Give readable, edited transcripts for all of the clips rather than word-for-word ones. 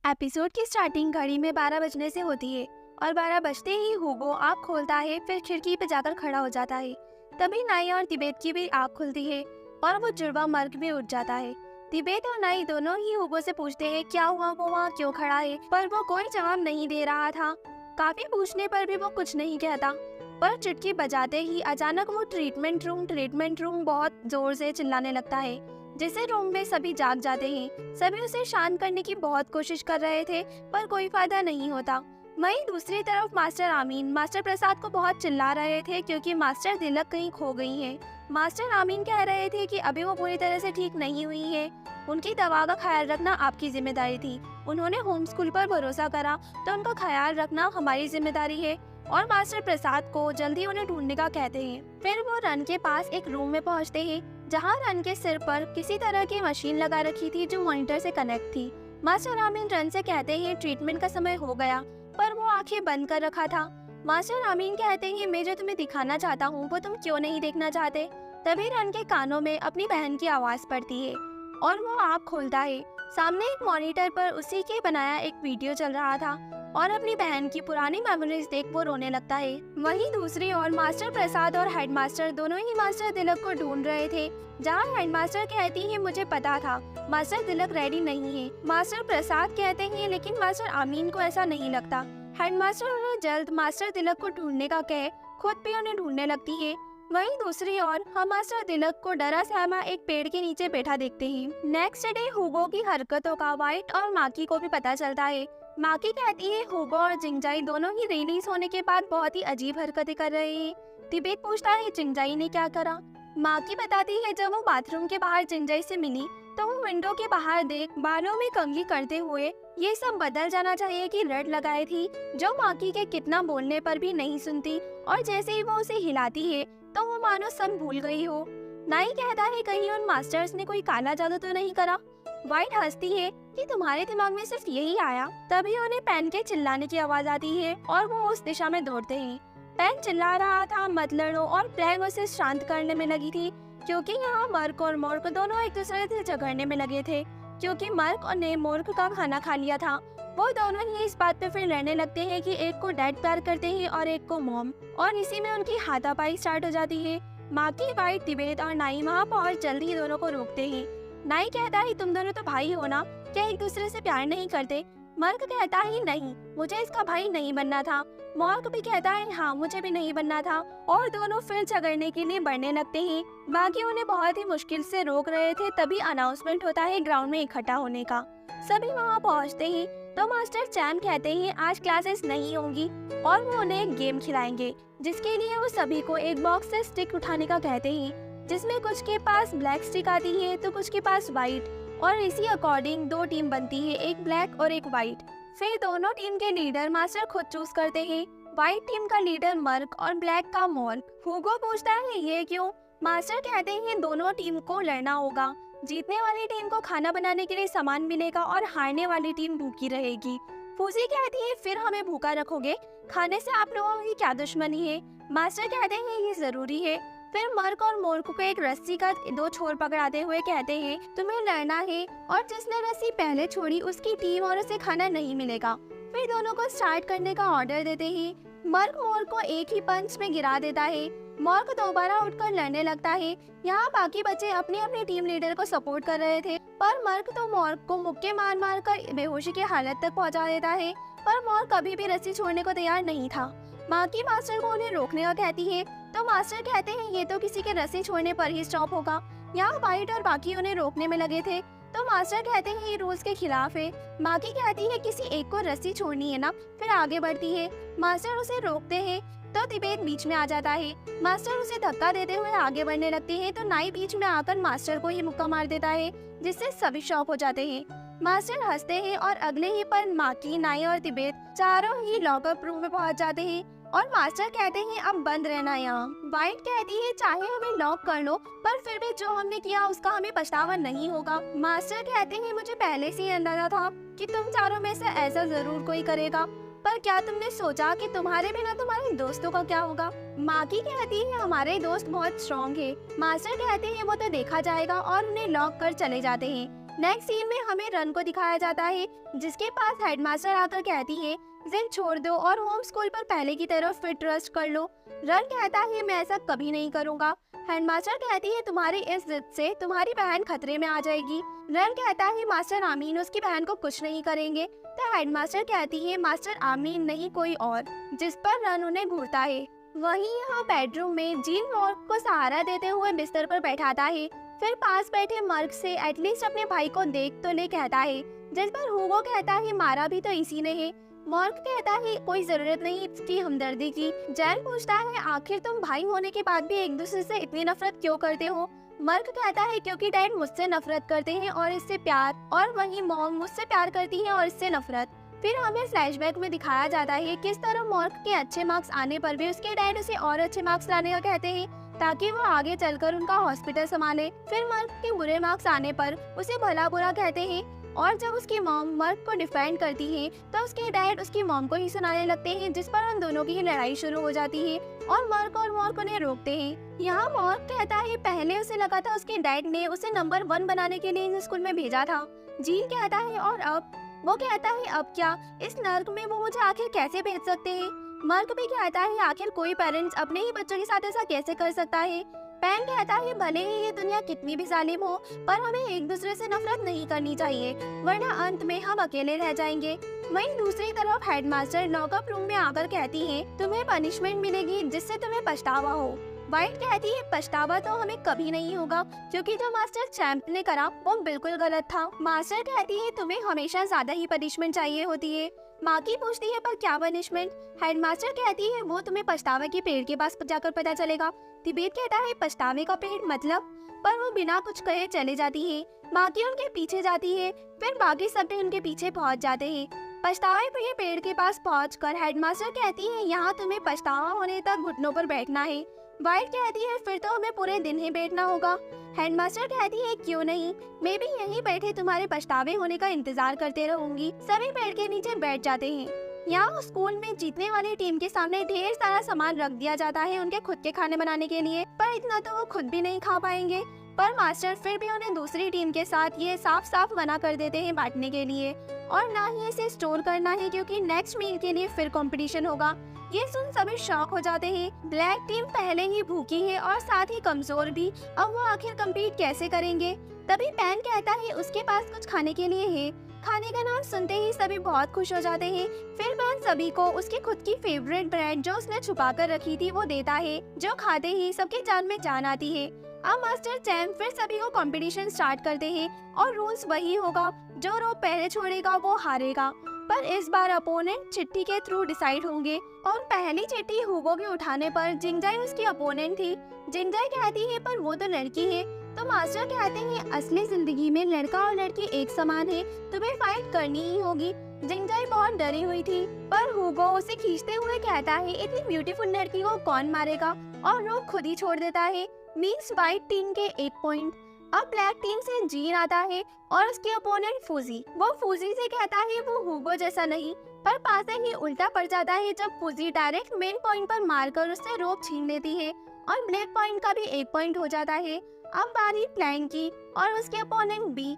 Episode की starting घड़ी में 12 बजने से होती है और 12 बजते ही हुगो आँख खोलता है, फिर खिड़की पे जाकर खड़ा हो जाता है। तभी नाई और तिबेत की भी आँख खुलती है और वो जुड़वा मर्ग भी उठ जाता है। तिबेत और नाई दोनों ही हुगो से पूछते हैं क्या हुआ, वो वहाँ क्यों खड़ा है, पर वो कोई जवाब नहीं दे रहा था। काफी पूछने पर भी वो कुछ नहीं कहता, पर चुटकी बजाते ही अचानक वो ट्रीटमेंट रूम बहुत जोर से चिल्लाने लगता है, जिससे रूम में सभी जाग जाते हैं। सभी उसे शांत करने की बहुत कोशिश कर रहे थे, पर कोई फायदा नहीं होता। वहीं दूसरी तरफ मास्टर आमीन मास्टर प्रसाद को बहुत चिल्ला रहे थे क्योंकि मास्टर तिलक कहीं खो गई है। मास्टर आमीन कह रहे थे कि अभी वो पूरी तरह से ठीक नहीं हुई है, उनकी दवा का ख्याल रखना आपकी जिम्मेदारी थी। उन्होंने होम स्कूल पर भरोसा करा, तो उनका ख्याल रखना हमारी जिम्मेदारी है। और मास्टर प्रसाद को जल्दी उन्हें ढूंढने का कहते हैं। फिर वो रन के पास एक रूम में पहुंचते हैं, जहां रन के सिर पर किसी तरह की मशीन लगा रखी थी जो मॉनिटर से कनेक्ट थी। मास्टर आमीन रन से कहते हैं ट्रीटमेंट का समय हो गया, पर वो आंखें बंद कर रखा था। मास्टर आमीन कहते हैं मैं जो तुम्हें दिखाना चाहता हूँ वो तुम क्यों नहीं देखना चाहते। तभी रन के कानों में अपनी बहन की आवाज पड़ती है और वो आँख खोलता है। सामने एक मॉनिटर पर उसी के बनाया एक वीडियो चल रहा था और अपनी बहन की पुरानी मेमोरीज देख वो रोने लगता है। वहीं दूसरी ओर मास्टर प्रसाद और हेडमास्टर दोनों ही मास्टर तिलक को ढूंढ रहे थे। जहां हेडमास्टर कहती है मुझे पता था मास्टर तिलक रेडी नहीं है। मास्टर प्रसाद कहते हैं लेकिन मास्टर आमीन को ऐसा नहीं लगता। हेडमास्टर उन्हें जल्द मास्टर तिलक को ढूंढने का कह खुद भी उन्हें ढूंढने लगती है। वहीं दूसरी ओर हम मास्टर तिलक को डरा सहमा एक पेड़ के नीचे बैठा देखते हैं। नेक्स्ट डे हुगो की हरकतों का वाइट और माकी को भी पता चलता है। माकी कहती है हुगो और जिंगजाई दोनों ही रिलीज होने के बाद बहुत ही अजीब हरकतें कर रहे हैं। तिबेत पूछता है जिंगजाई ने क्या करा। माकी बताती है जब वो बाथरूम के बाहर जिंगजाई से मिली तो वो विंडो के बाहर देख बालों में कंघी करते हुए ये सब बदल जाना चाहिए कि रेड लगाई थी, जो माकी के कितना बोलने पर भी नहीं सुनती और जैसे ही वो उसे हिलाती है तो वो मानो सब भूल गई हो। नाई कहता है कहीं उन मास्टर्स ने कोई काला जादू तो नहीं करा। वाइट हंसती है कि तुम्हारे दिमाग में सिर्फ यही आया। तभी उन्हें पेन के चिल्लाने की आवाज आती है और वो उस दिशा में दौड़ते हैं। पेन चिल्ला रहा था मत लड़ो और प्लैग उसे शांत करने में लगी थी, क्योंकि यहाँ मर्क और मोर्क दोनों एक दूसरे से झगड़ने में लगे थे। क्योंकि मर्क ने मोर्क का खाना खा लिया था, वो दोनों ही इस बात पे फिर लड़ने लगते हैं कि एक को डैड प्यार करते हैं और एक को मॉम, और इसी में उनकी हाथापाई स्टार्ट हो जाती है। माकी, वाइट, तिबेत और नाई वहाँ पहुँच जल्दी दोनों को रोकते हैं। नाई कहता है तुम दोनों तो भाई हो ना, क्या एक दूसरे से प्यार नहीं करते। मर्क कहता है नहीं, मुझे इसका भाई नहीं बनना था। मॉर्क भी कहता है हाँ मुझे भी नहीं बनना था, और दोनों फिर झगड़ने के लिए बढ़ने लगते हैं। बाकी उन्हें बहुत ही मुश्किल से रोक रहे थे। तभी अनाउंसमेंट होता है ग्राउंड में इकट्ठा होने का। सभी वहाँ पहुँचते हैं तो मास्टर चैम कहते हैं आज क्लासेस नहीं होंगी और वो उन्हें एक गेम खिलाएंगे, जिसके लिए वो सभी को एक बॉक्स से स्टिक उठाने का कहते हैं, जिसमें कुछ के पास ब्लैक स्टिक आती है तो कुछ के पास व्हाइट, और इसी अकॉर्डिंग दो टीम बनती है, एक ब्लैक और एक व्हाइट। फिर दोनों टीम के लीडर मास्टर खुद चूज करते हैं, व्हाइट टीम का लीडर मर्क और ब्लैक का मॉर्क। हुगो पूछता है ये क्यों। मास्टर कहते हैं दोनों टीम को लड़ना होगा, जीतने वाली टीम को खाना बनाने के लिए सामान मिलेगा और हारने वाली टीम भूखी रहेगी। फूजी कहती है फिर हमें भूखा रखोगे, खाने से आप लोगों की क्या दुश्मनी है। मास्टर कहते हैं ये जरूरी है। फिर मर्क और मोर्क को एक रस्सी का दो छोर पकड़ाते हुए कहते हैं तुम्हें लड़ना है और जिसने रस्सी पहले छोड़ी उसकी टीम और उसे खाना नहीं मिलेगा। फिर दोनों को स्टार्ट करने का ऑर्डर देते हैं। मर्क मोर्क को एक ही पंच में गिरा देता है। मॉर्क दोबारा उठकर लड़ने लगता है। यहाँ बाकी बच्चे अपनी अपनी टीम लीडर को सपोर्ट कर रहे थे, पर मर्क तो मॉर्क को मुक्के मार मार कर बेहोशी की हालत तक पहुँचा देता है। पर मॉर्क कभी भी रस्सी छोड़ने को तैयार नहीं था। बाकी मास्टर को उन्हें रोकने का कहती है तो मास्टर कहते हैं ये तो किसी के रस्सी छोड़ने पर ही स्टॉप होगा। यहाँ वाइट और बाकी उन्हें रोकने में लगे थे तो मास्टर कहते हैं ये रूल्स के खिलाफ है। बाकी कहती है किसी एक को रस्सी छोड़नी है ना, फिर आगे बढ़ती है। मास्टर उसे रोकते हैं तो तिबेत बीच में आ जाता है। मास्टर उसे धक्का देते हुए आगे बढ़ने लगते हैं तो नाई बीच में आकर मास्टर को ही मुक्का मार देता है, जिससे सभी शॉक हो जाते हैं। मास्टर हंसते हैं और अगले ही पल माकी, नाई और तिबेत चारों ही लॉकअप रूम में पहुंच जाते हैं और मास्टर कहते हैं अब बंद रहना यहाँ। वाइट कहती है चाहे हमें लॉक कर लो, पर फिर भी जो हमने किया उसका हमें पछतावा नहीं होगा। मास्टर कहते हैं मुझे पहले से ही अंदाजा था कि तुम चारों में से ऐसा जरूर कोई करेगा, पर क्या तुमने सोचा कि तुम्हारे बिना तुम्हारे दोस्तों का क्या होगा। माकी कहती है हमारे दोस्त बहुत स्ट्रॉन्ग है। मास्टर कहते हैं वो तो देखा जाएगा और उन्हें लॉक कर चले जाते हैं। नेक्स्ट सीन में हमें रन को दिखाया जाता है, जिसके पास हेडमास्टर आकर कहती है जिद छोड़ दो और होम स्कूल पर पहले की तरह फिर ट्रस्ट कर लो। रन कहता है मैं ऐसा कभी नहीं करूँगा। हेडमास्टर कहती है तुम्हारी इस जिद से तुम्हारी बहन खतरे में आ जाएगी। रन कहता है मास्टर आमीन उसकी बहन को कुछ नहीं करेंगे। तो हेडमास्टर कहती है मास्टर आमीन नहीं कोई और, जिस पर रन उन्हें घूरता है। वहीं यहाँ बेडरूम में जीन मॉर्क को सहारा देते हुए बिस्तर पर बैठाता है, फिर पास बैठे मर्क से एटलीस्ट अपने भाई को देख तो ले कहता है, जिस पर हुगो कहता है मारा भी तो इसी ने है। मॉर्क कहता है कोई जरूरत नहीं इसकी हमदर्दी की। जैन पूछता है आखिर तुम भाई होने के बाद भी एक दूसरे से इतनी नफरत क्यों करते हो। मर्क कहता है क्योंकि डैड मुझसे नफरत करते हैं और इससे प्यार, और वहीं मॉम मुझसे प्यार करती है और इससे नफरत। फिर हमें फ्लैशबैक में दिखाया जाता है किस तरह मॉर्क के अच्छे मार्क्स आने पर भी उसके डैड उसे और अच्छे मार्क्स लाने का कहते हैं ताकि वो आगे चलकर उनका हॉस्पिटल संभाले। फिर मर्क के बुरे मार्क्स आने पर उसे भला बुरा कहते हैं, और जब उसकी मॉम मर्क को डिफेंड करती है तो उसके डैड उसकी मॉम को ही सुनाने लगते हैं, जिस पर उन दोनों की लड़ाई शुरू हो जाती है और मॉर्क उन्हें रोकते हैं। यहाँ मॉर्क कहता है पहले उसे लगा था उसके डैड ने उसे नंबर 1 बनाने के लिए इस स्कूल में भेजा था। जीन कहता है और अब? वो कहता है अब क्या, इस नर्क में वो मुझे आखिर कैसे भेज सकते हैं। मर्क भी कहता है आखिर कोई पेरेंट्स अपने ही बच्चों के साथ ऐसा कैसे कर सकता है। पैन कहता है भले ही ये दुनिया कितनी भी जालिम हो, पर हमें एक दूसरे से नफरत नहीं करनी चाहिए, वरना अंत में हम अकेले रह जाएंगे। वहीं दूसरी तरफ हेडमास्टर लॉकअप रूम में आकर कहती है तुम्हें पनिशमेंट मिलेगी जिससे तुम्हें पछतावा हो। वाइट कहती है पछतावा तो हमें कभी नहीं होगा, क्योंकि जो मास्टर चैंप ने करा वो बिल्कुल गलत था। मास्टर कहती है तुम्हें हमेशा ज्यादा ही पनिशमेंट चाहिए होती है। माकी पूछती है पर क्या पनिशमेंट। हेडमास्टर कहती है वो तुम्हें पछतावे के पेड़ के पास जाकर पता चलेगा। तिबेट कहता है पछतावे का पेड़ मतलब, पर वो बिना कुछ कहे चले जाती है। माकी उनके पीछे जाती है, फिर बाकी सब भी उनके पीछे पहुंच जाते हैं। पछतावे के पेड़ के पास पहुंचकर हेडमास्टर कहती है यहाँ तुम्हें पछतावा होने तक घुटनों पर बैठना है। वाइट कहती है फिर तो हमें पूरे दिन ही बैठना होगा। हेडमास्टर कहती है क्यों नहीं, मैं भी यहीं बैठे तुम्हारे पछतावे होने का इंतजार करते रहूंगी। सभी पेड़ के नीचे बैठ जाते हैं। यहाँ स्कूल में जीतने वाली टीम के सामने ढेर सारा सामान रख दिया जाता है उनके खुद के खाने बनाने के लिए, पर इतना तो वो खुद भी नहीं खा पाएंगे। पर मास्टर फिर भी उन्हें दूसरी टीम के साथ ये साफ साफ मना कर देते हैं बांटने के लिए, और ना ही इसे स्टोर करना है क्योंकि नेक्स्ट मील के लिए फिर कंपटीशन होगा। ये सुन सभी शॉक हो जाते हैं। ब्लैक टीम पहले ही भूखी है और साथ ही कमजोर भी, अब वो आखिर कम्पीट कैसे करेंगे। तभी पैन कहता है उसके पास कुछ खाने के लिए है। खाने का नाम सुनते ही सभी बहुत खुश हो जाते हैं। फिर पैन सभी को उसकी खुद की फेवरेट ब्रेड जो उसने छुपा कर रखी थी वो देता है, जो खाते ही सबकी जान में जान आती है। अब मास्टर चैंप फिर सभी को कंपटीशन स्टार्ट करते हैं और रूल्स वही होगा, जो रोप पहले छोड़ेगा वो हारेगा। पर इस बार अपोनेंट चिट्ठी के थ्रू डिसाइड होंगे, और पहली चिट्ठी हुगो के उठाने पर जिंगजाई उसकी अपोनेंट थी। जिंगजाई कहती है पर वो तो लड़की है। तो मास्टर कहते हैं असली जिंदगी में लड़का और लड़की एक समान है, तुम्हें फाइट करनी ही होगी। जिंगजाई बहुत डरी हुई थी, पर हुगो उसे खींचते हुए कहता है इतनी ब्यूटीफुल लड़की को कौन मारेगा, और रोप खुद ही छोड़ देता है। मीन्स वाइट टीम के 1 पॉइंट। अब ब्लैक टीम से जीन आता है और उसके ओपोनेंट फूजी। वो फूजी से कहता है वो हुगो जैसा नहीं, पर पासे ही उल्टा पड़ जाता है जब फूजी डायरेक्ट मेन पॉइंट पर मारकर उससे रोप छीन लेती है, और ब्लैक पॉइंट का भी 1 पॉइंट हो जाता है। अब बारी प्लैंक की और उसके ओपोनेंट बी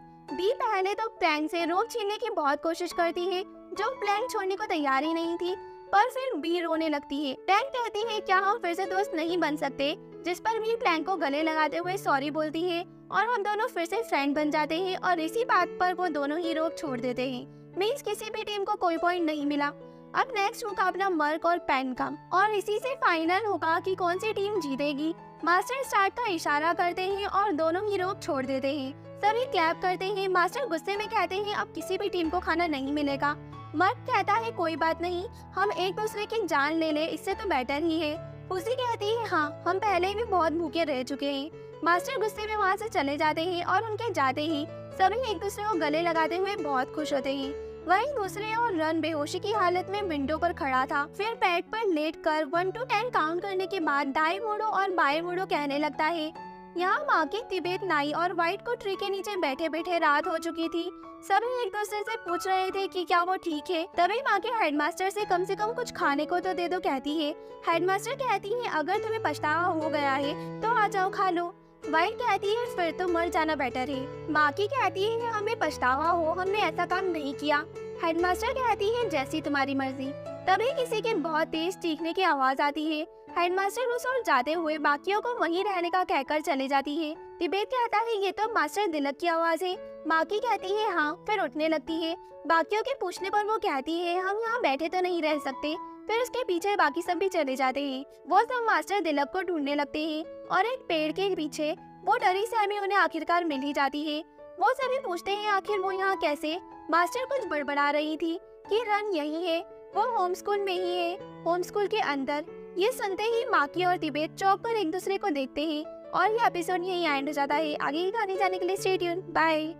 पहले तो प्लैंक से रोप छीनने की बहुत कोशिश करती है, जो प्लैंक छोड़ने को तैयार ही नहीं थी, पर फिर बी रोने लगती है। प्लैंक कहती है क्या हम फिर से दोस्त नहीं बन सकते, जिस पर भी प्लैंक को गले लगाते हुए सॉरी बोलती है, और वो दोनों फिर से फ्रेंड बन जाते हैं, और इसी बात पर वो दोनों ही रोप छोड़ देते हैं। मीन्स किसी भी टीम को कोई पॉइंट नहीं मिला। अब नेक्स्ट मुकाबला मर्क और पैन का, और इसी से फाइनल होगा कि कौन सी टीम जीतेगी। मास्टर स्टार्ट का इशारा करते हैं और दोनों ही रोप छोड़ देते हैं। सभी क्लैप करते हैं। मास्टर गुस्से में कहते हैं अब किसी भी टीम को खाना नहीं मिलेगा। मर्क कहता है कोई बात नहीं, हम एक दूसरे की जान ले ले, इससे तो बेटर ही है। उसी कहती है हाँ हम पहले भी बहुत भूखे रह चुके हैं। मास्टर गुस्से में वहाँ से चले जाते हैं, और उनके जाते ही सभी एक दूसरे को गले लगाते हुए बहुत खुश होते हैं। वहीं दूसरे और रन बेहोशी की हालत में विंडो पर खड़ा था। फिर बेड पर लेटकर 1 to 10 काउंट करने के बाद दाई मुड़ो और बाएं मुड़ो कहने लगता है। यहाँ माकी, तिबेट, नाई और वाइट को ट्री के नीचे बैठे बैठे रात हो चुकी थी। सभी एक दूसरे से पूछ रहे थे कि क्या वो ठीक है। तभी माँ के हेडमास्टर से कम कुछ खाने को तो दे दो कहती है। हेडमास्टर कहती है अगर तुम्हें पछतावा हो गया है तो आ जाओ खा लो। वाइट कहती है फिर तो मर जाना बेटर है। माकी कहती है हमें पछतावा हो, हमने ऐसा काम नहीं किया। हेडमास्टर कहती है जैसी तुम्हारी मर्जी। तभी किसी के बहुत तेज चीखने की आवाज आती है। हेडमास्टर उस ओर जाते हुए बाकियों को वहीं रहने का कहकर चले जाती है। तिबेत कहता है ये तो मास्टर दिलक की आवाज है। माकी कहती है हाँ, फिर उठने लगती है। बाकियों के पूछने पर वो कहती है हम यहाँ बैठे तो नहीं रह सकते। फिर उसके पीछे बाकी सब भी चले जाते हैं। वो सब मास्टर दिलक को ढूंढने लगते हैं और एक पेड़ के पीछे वो डरी सहमी उन्हें आखिरकार मिल ही जाती है। वो सभी पूछते हैं आखिर वो यहाँ कैसे। मास्टर कुछ बड़बड़ा रही थी कि रन यही है, वो होम स्कूल में ही है, होम स्कूल के अंदर। ये सुनते ही माकी और तिबेत चौंक कर एक दूसरे को देखते हैं और ये एपिसोड यहीं एंड हो जाता है। आगे की कहानी जानने के लिए स्टे ट्यून्ड। बाय।